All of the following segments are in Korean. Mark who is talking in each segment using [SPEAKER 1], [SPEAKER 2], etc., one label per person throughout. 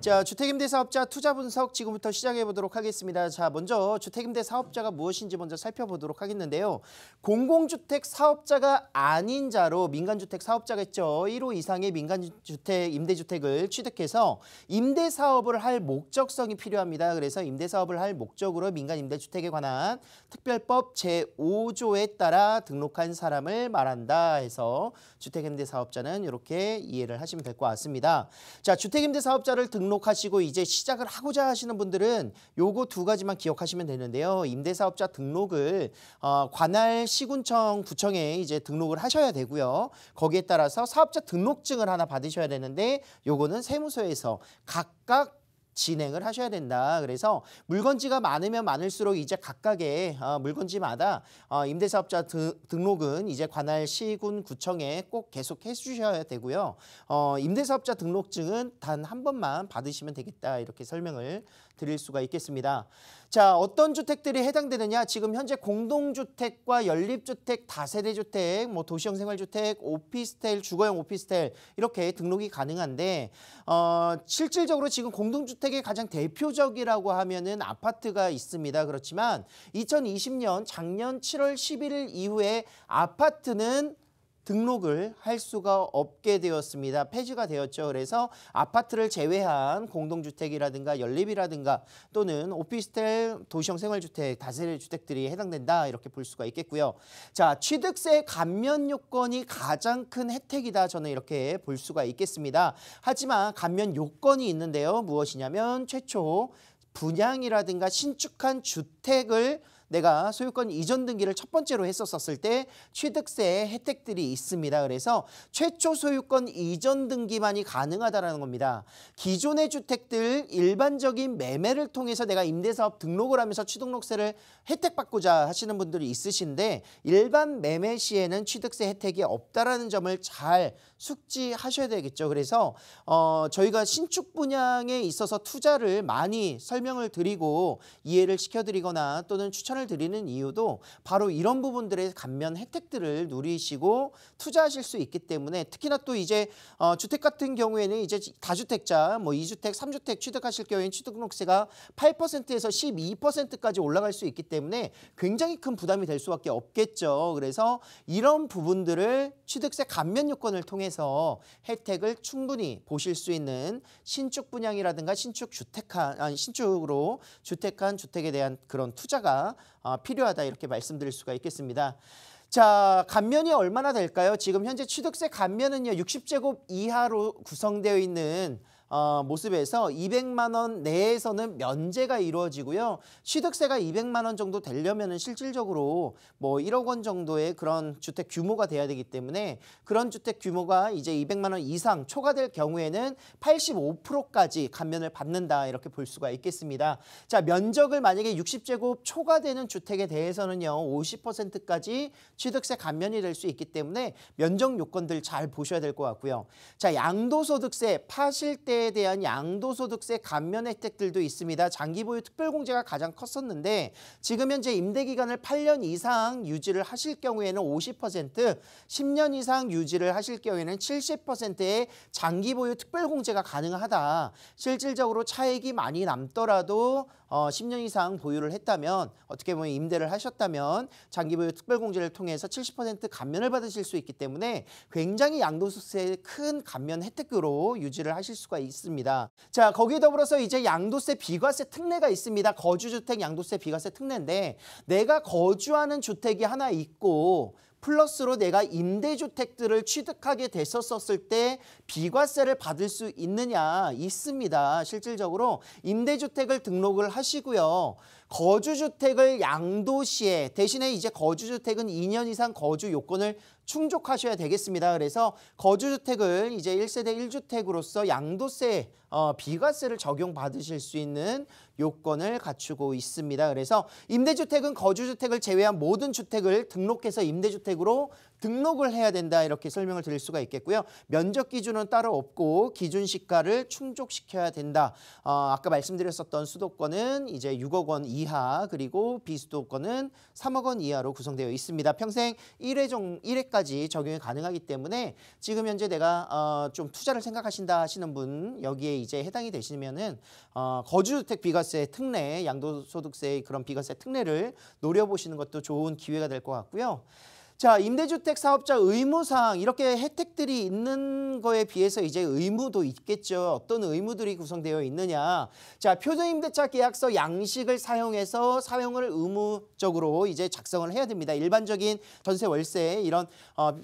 [SPEAKER 1] 자, 주택임대사업자 투자 분석 지금부터 시작해 보도록 하겠습니다. 자, 먼저 주택임대사업자가 무엇인지 먼저 살펴보도록 하겠는데요. 공공주택 사업자가 아닌 자로 민간주택 사업자겠죠. 1호 이상의 민간주택, 임대주택을 취득해서 임대사업을 할 목적성이 필요합니다. 그래서 임대사업을 할 목적으로 민간임대주택에 관한 특별법 제5조에 따라 등록한 사람을 말한다 해서 주택임대사업자는 이렇게 이해를 하시면 될 것 같습니다. 자, 주택임대사업자를 등록하시고 이제 시작을 하고자 하시는 분들은 요거 두 가지만 기억하시면 되는데요. 임대사업자 등록을 관할 시군청 구청에 이제 등록을 하셔야 되고요. 거기에 따라서 사업자 등록증을 하나 받으셔야 되는데 요거는 세무서에서 각각 진행을 하셔야 된다. 그래서 물건지가 많으면 많을수록 이제 각각의 물건지마다 임대사업자 등록은 이제 관할 시군 구청에 꼭 계속 해주셔야 되고요. 임대사업자 등록증은 단 한 번만 받으시면 되겠다. 이렇게 설명을 드릴 수가 있겠습니다. 자, 어떤 주택들이 해당되느냐? 지금 현재 공동주택과 연립주택, 다세대주택, 뭐 도시형 생활주택, 오피스텔, 주거용 오피스텔 이렇게 등록이 가능한데 실질적으로 지금 공동주택의 가장 대표적이라고 하면은 아파트가 있습니다. 그렇지만 2020년 작년 7월 11일 이후에 아파트는 등록을 할 수가 없게 되었습니다. 폐지가 되었죠. 그래서 아파트를 제외한 공동주택이라든가 연립이라든가 또는 오피스텔, 도시형 생활주택, 다세대 주택들이 해당된다. 이렇게 볼 수가 있겠고요. 자, 취득세 감면 요건이 가장 큰 혜택이다. 저는 이렇게 볼 수가 있겠습니다. 하지만 감면 요건이 있는데요. 무엇이냐면 최초 분양이라든가 신축한 주택을 내가 소유권 이전 등기를 첫 번째로 했었을 때 취득세 혜택들이 있습니다. 그래서 최초 소유권 이전 등기만이 가능하다는 겁니다. 기존의 주택들 일반적인 매매를 통해서 내가 임대사업 등록을 하면서 취득록세를 혜택받고자 하시는 분들이 있으신데 일반 매매 시에는 취득세 혜택이 없다라는 점을 잘 숙지하셔야 되겠죠. 그래서 저희가 신축 분양에 있어서 투자를 많이 설명을 드리고 이해를 시켜드리거나 또는 추천을 드리는 이유도 바로 이런 부분들의 감면 혜택들을 누리시고 투자하실 수 있기 때문에 특히나 또 이제 주택 같은 경우에는 이제 다주택자 뭐 2주택, 3주택 취득하실 경우에는 취득록세가 8%에서 12%까지 올라갈 수 있기 때문에 굉장히 큰 부담이 될 수밖에 없겠죠. 그래서 이런 부분들을 취득세 감면 요건을 통해서 혜택을 충분히 보실 수 있는 신축 분양이라든가 신축으로 주택한 주택에 대한 그런 투자가 필요하다 이렇게 말씀드릴 수가 있겠습니다. 자, 감면이 얼마나 될까요? 지금 현재 취득세 감면은요 60제곱 이하로 구성되어 있는 모습에서 200만 원 내에서는 면제가 이루어지고요. 취득세가 200만 원 정도 되려면 실질적으로 뭐 1억 원 정도의 그런 주택 규모가 돼야 되기 때문에 그런 주택 규모가 이제 200만 원 이상 초과될 경우에는 85%까지 감면을 받는다 이렇게 볼 수가 있겠습니다. 자, 면적을 만약에 60제곱 초과되는 주택에 대해서는요 50%까지 취득세 감면이 될 수 있기 때문에 면적 요건들 잘 보셔야 될 것 같고요. 자, 양도소득세 파실 때 에 대한 양도소득세 감면 혜택들도 있습니다. 장기보유 특별공제가 가장 컸었는데 지금 현재 임대기간을 8년 이상 유지를 하실 경우에는 50%, 10년 이상 유지를 하실 경우에는 70%의 장기보유 특별공제가 가능하다. 실질적으로 차익이 많이 남더라도 10년 이상 보유를 했다면 어떻게 보면 임대를 하셨다면 장기보유 특별공제를 통해서 70% 감면을 받으실 수 있기 때문에 굉장히 양도소득세의 큰 감면 혜택으로 유지를 하실 수가 있습니다. 자, 거기에 더불어서 이제 양도세 비과세 특례가 있습니다. 거주주택 양도세 비과세 특례인데 내가 거주하는 주택이 하나 있고 플러스로 내가 임대주택들을 취득하게 됐었을 때 비과세를 받을 수 있느냐? 있습니다. 실질적으로 임대주택을 등록을 하시고요. 거주주택을 양도시에 대신에 이제 거주주택은 2년 이상 거주 요건을 충족하셔야 되겠습니다. 그래서 거주주택을 이제 1세대 1주택으로서 양도세 비과세를 적용받으실 수 있는 요건을 갖추고 있습니다. 그래서 임대주택은 거주주택을 제외한 모든 주택을 등록해서 임대주택으로 등록을 해야 된다 이렇게 설명을 드릴 수가 있겠고요. 면적 기준은 따로 없고 기준 시가를 충족시켜야 된다. 아까 말씀드렸었던 수도권은 이제 6억 원 이하 그리고 비수도권은 3억 원 이하로 구성되어 있습니다. 평생 1회까지 적용이 가능하기 때문에 지금 현재 내가 좀 투자를 생각하신다 하시는 분 여기에 이제 해당이 되시면은 거주주택 비과세 특례, 양도소득세 그런 비과세 특례를 노려보시는 것도 좋은 기회가 될 것 같고요. 자, 임대주택 사업자 의무사항 이렇게 혜택들이 있는 거에 비해서 이제 의무도 있겠죠. 어떤 의무들이 구성되어 있느냐. 자, 표준임대차 계약서 양식을 사용해서 사용을 의무적으로 이제 작성을 해야 됩니다. 일반적인 전세 월세 이런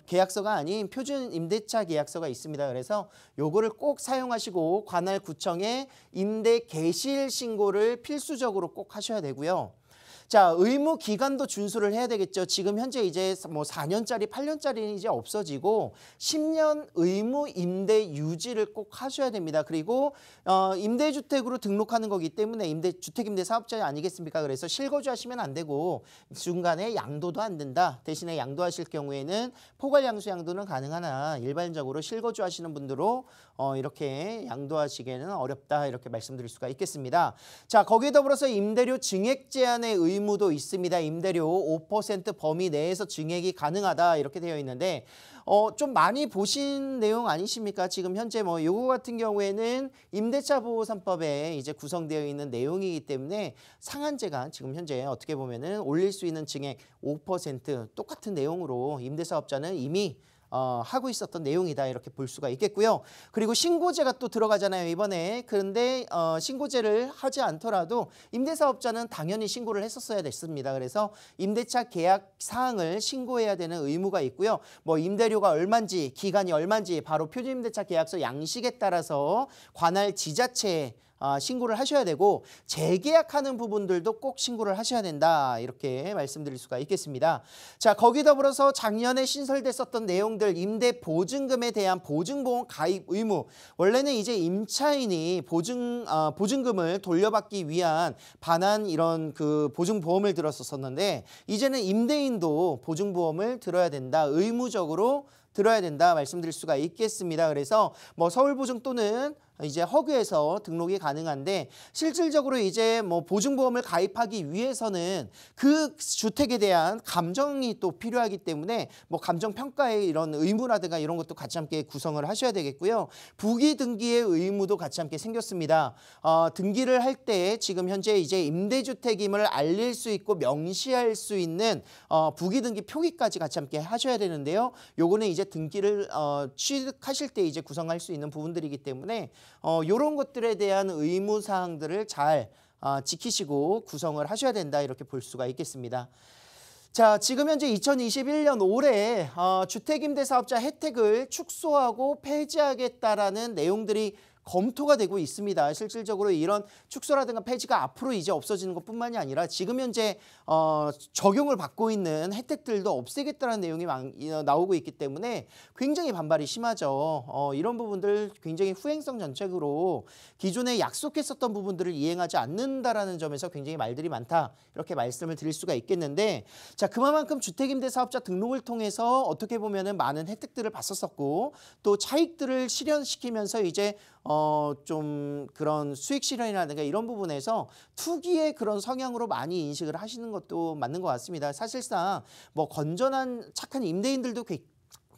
[SPEAKER 1] 계약서가 아닌 표준임대차 계약서가 있습니다. 그래서 요거를 꼭 사용하시고 관할 구청에 임대 개시일 신고를 필수적으로 꼭 하셔야 되고요. 자, 의무 기간도 준수를 해야 되겠죠. 지금 현재 이제 뭐 4년짜리, 8년짜리는 이제 없어지고 10년 의무 임대 유지를 꼭 하셔야 됩니다. 그리고 임대주택으로 등록하는 거기 때문에 주택임대 사업자 아니겠습니까? 그래서 실거주 하시면 안 되고 중간에 양도도 안 된다. 대신에 양도하실 경우에는 포괄양수 양도는 가능하나 일반적으로 실거주 하시는 분들로 이렇게 양도하시기에는 어렵다 이렇게 말씀드릴 수가 있겠습니다. 자, 거기에 더불어서 임대료 증액 제한의 의무도 있습니다. 임대료 5% 범위 내에서 증액이 가능하다 이렇게 되어 있는데 좀 많이 보신 내용 아니십니까? 지금 현재 뭐 요거 같은 경우에는 임대차 보호 3법에 이제 구성되어 있는 내용이기 때문에 상한제가 지금 현재 어떻게 보면은 올릴 수 있는 증액 5% 똑같은 내용으로 임대사업자는 이미 하고 있었던 내용이다 이렇게 볼 수가 있겠고요. 그리고 신고제가 또 들어가잖아요 이번에. 그런데 신고제를 하지 않더라도 임대사업자는 당연히 신고를 했었어야 됐습니다. 그래서 임대차 계약 사항을 신고해야 되는 의무가 있고요. 뭐 임대료가 얼마인지 기간이 얼마인지 바로 표준임대차 계약서 양식에 따라서 관할 지자체에 신고를 하셔야 되고 재계약하는 부분들도 꼭 신고를 하셔야 된다 이렇게 말씀드릴 수가 있겠습니다. 자, 거기 더불어서 작년에 신설됐었던 내용들 임대 보증금에 대한 보증보험 가입 의무 원래는 이제 임차인이 보증금을 돌려받기 위한 반환 이런 그 보증보험을 들었었는데 이제는 임대인도 보증보험을 들어야 된다 의무적으로 들어야 된다 말씀드릴 수가 있겠습니다. 그래서 뭐 서울보증 또는 이제 허그에서 등록이 가능한데 실질적으로 이제 뭐 보증보험을 가입하기 위해서는 그 주택에 대한 감정이 또 필요하기 때문에 뭐 감정평가의 이런 의무라든가 이런 것도 같이 함께 구성을 하셔야 되겠고요. 부기 등기의 의무도 같이 함께 생겼습니다. 등기를 할 때 지금 현재 이제 임대주택임을 알릴 수 있고 명시할 수 있는 부기 등기 표기까지 같이 함께 하셔야 되는데요. 요거는 이제 등기를 취득하실 때 이제 구성할 수 있는 부분들이기 때문에 이런 것들에 대한 의무 사항들을 잘 지키시고 구성을 하셔야 된다 이렇게 볼 수가 있겠습니다. 자, 지금 현재 2021년 올해 주택임대사업자 혜택을 축소하고 폐지하겠다라는 내용들이 검토가 되고 있습니다. 실질적으로 이런 축소라든가 폐지가 앞으로 이제 없어지는 것뿐만이 아니라 지금 현재 적용을 받고 있는 혜택들도 없애겠다는 내용이 나오고 있기 때문에 굉장히 반발이 심하죠. 이런 부분들 굉장히 후행성 정책으로 기존에 약속했었던 부분들을 이행하지 않는다라는 점에서 굉장히 말들이 많다 이렇게 말씀을 드릴 수가 있겠는데 자, 그만큼 주택임대사업자 등록을 통해서 어떻게 보면은 많은 혜택들을 봤었었고 또 차익들을 실현시키면서 이제 좀 그런 수익 실현이라든가 이런 부분에서 투기의 그런 성향으로 많이 인식을 하시는 것도 맞는 것 같습니다. 사실상 뭐 건전한 착한 임대인들도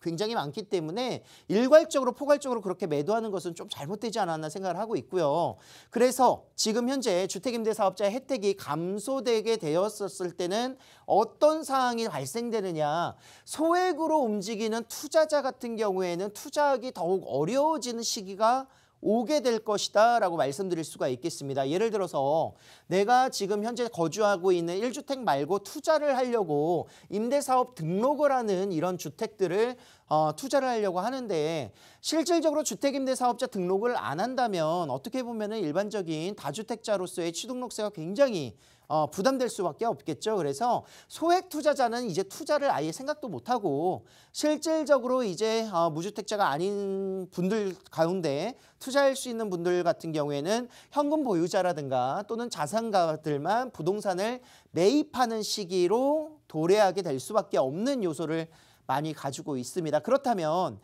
[SPEAKER 1] 굉장히 많기 때문에 일괄적으로 포괄적으로 그렇게 매도하는 것은 좀 잘못되지 않았나 생각을 하고 있고요. 그래서 지금 현재 주택임대사업자의 혜택이 감소되게 되었을 때는 어떤 사항이 발생되느냐. 소액으로 움직이는 투자자 같은 경우에는 투자하기 더욱 어려워지는 시기가 오게 될 것이다 라고 말씀드릴 수가 있겠습니다. 예를 들어서 내가 지금 현재 거주하고 있는 1주택 말고 투자를 하려고 임대사업 등록을 하는 이런 주택들을 투자를 하려고 하는데 실질적으로 주택임대사업자 등록을 안 한다면 어떻게 보면은 일반적인 다주택자로서의 취등록세가 굉장히 부담될 수밖에 없겠죠. 그래서 소액 투자자는 이제 투자를 아예 생각도 못하고 실질적으로 이제 무주택자가 아닌 분들 가운데 투자할 수 있는 분들 같은 경우에는 현금 보유자라든가 또는 자산가들만 부동산을 매입하는 시기로 도래하게 될 수밖에 없는 요소를 많이 가지고 있습니다. 그렇다면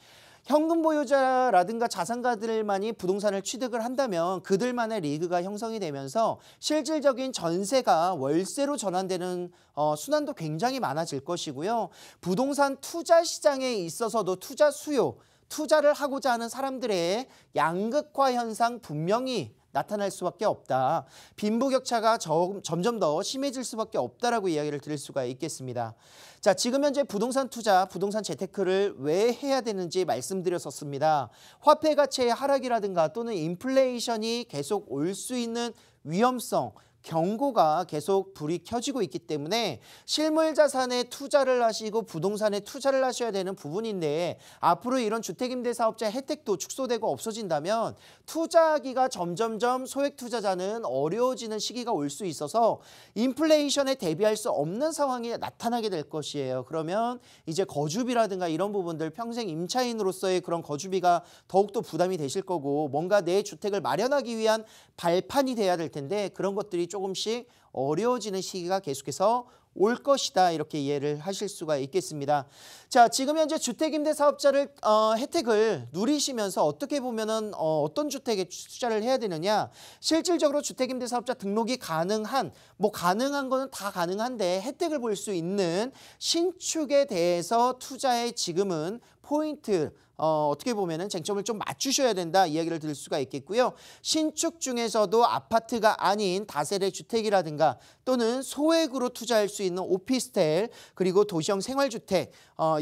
[SPEAKER 1] 현금 보유자라든가 자산가들만이 부동산을 취득을 한다면 그들만의 리그가 형성이 되면서 실질적인 전세가 월세로 전환되는 순환도 굉장히 많아질 것이고요. 부동산 투자 시장에 있어서도 투자 수요 투자를 하고자 하는 사람들의 양극화 현상 분명히 나타날 수밖에 없다. 빈부격차가 점점 더 심해질 수밖에 없다라고 이야기를 드릴 수가 있겠습니다. 자, 지금 현재 부동산 투자, 부동산 재테크를 왜 해야 되는지 말씀드렸었습니다. 화폐 가치의 하락이라든가 또는 인플레이션이 계속 올 수 있는 위험성, 경고가 계속 불이 켜지고 있기 때문에 실물 자산에 투자를 하시고 부동산에 투자를 하셔야 되는 부분인데, 앞으로 이런 주택임대사업자 혜택도 축소되고 없어진다면 투자하기가 점점점 소액 투자자는 어려워지는 시기가 올 수 있어서 인플레이션에 대비할 수 없는 상황이 나타나게 될 것이에요. 그러면 이제 거주비라든가 이런 부분들, 평생 임차인으로서의 그런 거주비가 더욱더 부담이 되실 거고, 뭔가 내 주택을 마련하기 위한 발판이 돼야 될 텐데 그런 것들이 조금씩 어려워지는 시기가 계속해서 올 것이다, 이렇게 이해를 하실 수가 있겠습니다. 자, 지금 현재 주택임대사업자를 혜택을 누리시면서 어떻게 보면은 어떤 주택에 투자를 해야 되느냐, 실질적으로 주택임대사업자 등록이 가능한, 가능한 거는 다 가능한데 혜택을 볼 수 있는 신축에 대해서 투자에 지금은 포인트, 어떻게 보면은 쟁점을 좀 맞추셔야 된다, 이야기를 드릴 수가 있겠고요. 신축 중에서도 아파트가 아닌 다세대 주택이라든가 또는 소액으로 투자할 수 있는 오피스텔, 그리고 도시형 생활주택,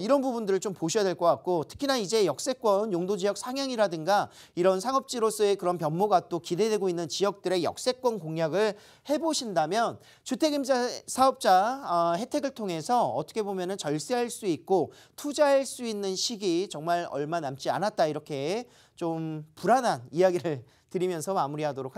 [SPEAKER 1] 이런 부분들을 좀 보셔야 될 것 같고, 특히나 이제 역세권 용도지역 상향이라든가 이런 상업지로서의 그런 변모가 또 기대되고 있는 지역들의 역세권 공략을 해보신다면 주택임대 사업자 혜택을 통해서 어떻게 보면은 절세할 수 있고 투자할 수 있는 시기 정말 얼마 남지 않았다, 이렇게 좀 불안한 이야기를 드리면서 마무리하도록 하겠습니다.